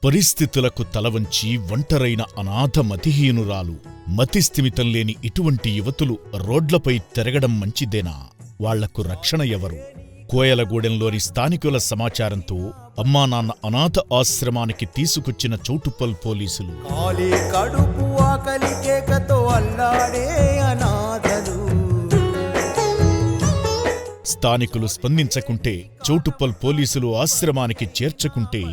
పరిస్థితులకు తలవంచి ఒంటరైన అనాథ మతిహీనురాలు, మతిస్థిమితం లేని ఇటువంటి యువతులు రోడ్లపై తిరగడం మంచిదేనా? వాళ్లకు రక్షణ ఎవరు? కోయలగూడెంలోని స్థానికుల సమాచారంతో అమ్మానాన్న అనాథ ఆశ్రమానికి తీసుకొచ్చిన చౌటుప్పల్ పోలీసులు స్థానికులు స్పందించకుంటే, చౌటుప్పల్ పోలీసులు ఆశ్రమానికి చేర్చకుంటే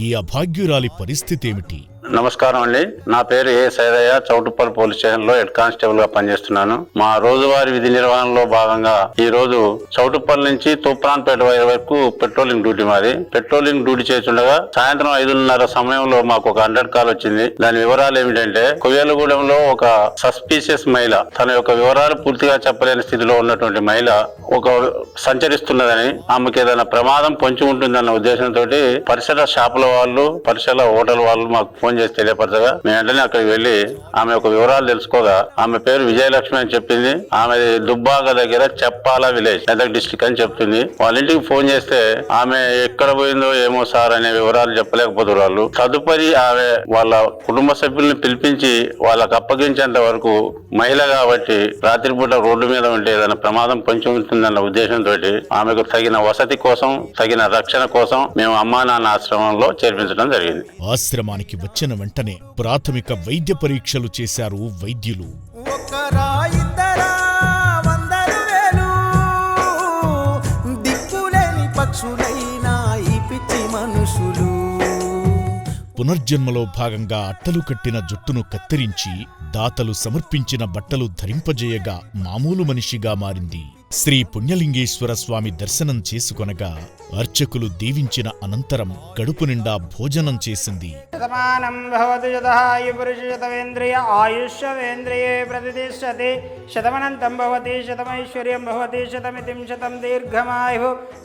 ఈ అభాగ్యురాలి పరిస్థితేమిటి? నమస్కారం అండి. నా పేరు ఏ సైదయ్య. చౌటుప్పల్ పోలీస్ స్టేషన్ లో హెడ్ కానిస్టేబుల్ గా పనిచేస్తున్నాను. మా రోజువారీ విధి నిర్వహణలో భాగంగా ఈ రోజు చౌటుప్పల్ నుంచి తూప్రాన్పేట వరకు పెట్రోలింగ్ డ్యూటీ మాది. పెట్రోలింగ్ డ్యూటీ చేస్తుండగా సాయంత్రం 5:30 సమయంలో మాకు ఒక 100 కాల్ వచ్చింది. దాని వివరాలు ఏమిటంటే, కొయ్యలగూడెంలో ఒక సస్పీషియస్ మహిళ, తన యొక్క వివరాలు పూర్తిగా చెప్పలేని స్థితిలో ఉన్నటువంటి మహిళ ఒక సంచరిస్తున్నదని, ఆమెకి ఏదైనా ప్రమాదం పొంచి ఉంటుందన్న ఉద్దేశంతో పరిసర షాపుల వాళ్ళు, పరిసర హోటల్ వాళ్ళు మాకు ఫోన్ చేసి తెలియపరచగా మేము వెంటనే అక్కడికి వెళ్లి ఆమె యొక్క వివరాలు తెలుసుకోగా, ఆమె పేరు విజయలక్ష్మి అని చెప్పింది. ఆమె దుబ్బాక దగ్గర చెప్పాల విలేజ్, మెదక్ డిస్టిక్ అని చెప్తుంది. వాళ్ళ ఇంటికి ఫోన్ చేస్తే ఆమె ఎక్కడ పోయిందో ఏమో సార్ అనే వివరాలు చెప్పలేకపోతున్నారు వాళ్ళు. తదుపరి ఆమె వాళ్ళ కుటుంబ సభ్యుల్ని పిలిపించి వాళ్ళకు అప్పగించేంత వరకు, మహిళ కాబట్టి రాత్రిపూట రోడ్డు మీద ఉంటే ఏదైనా ప్రమాదం పొంచి ఉంటుందన్న ఉద్దేశంతో ఆమెకు తగిన వసతి కోసం, తగిన రక్షణ కోసం మేము అమ్మా నాన్న ఆశ్రమంలో చేర్పించడం జరిగింది. ఆశ్రమానికి వచ్చిన వెంటనే ప్రాథమిక వైద్య పరీక్షలు చేశారు వైద్యులు. పునర్జన్మలో భాగంగా అట్టలు కట్టిన జుట్టును కత్తిరించి దాతలు సమర్పించిన బట్టలు ధరింపజేయగా మామూలు మనిషిగా మారింది. శ్రీ పుణ్యలింగేశ్వర స్వామి దర్శనం చేసుకొనగా అర్చకులు దీవించిన అనంతరం కడుపు నిండా భోజనం చేసింది.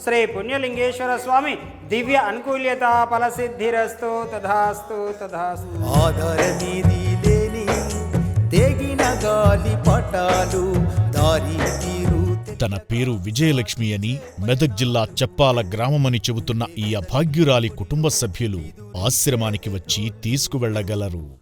శ్రీ పుణ్యలింగేశ్వర స్వామి దివ్య అనుకూల్యత ఫలసిద్ధిరస్తు. తథాస్తు తథాస్తు. తన పేరు విజయలక్ష్మి అని, మెదక్ జిల్లా చెప్పాల గ్రామమని చెబుతున్న ఈ అభాగ్యురాలి కుటుంబ సభ్యులు ఆశ్రమానికి వచ్చి తీసుకువెళ్లగలరు.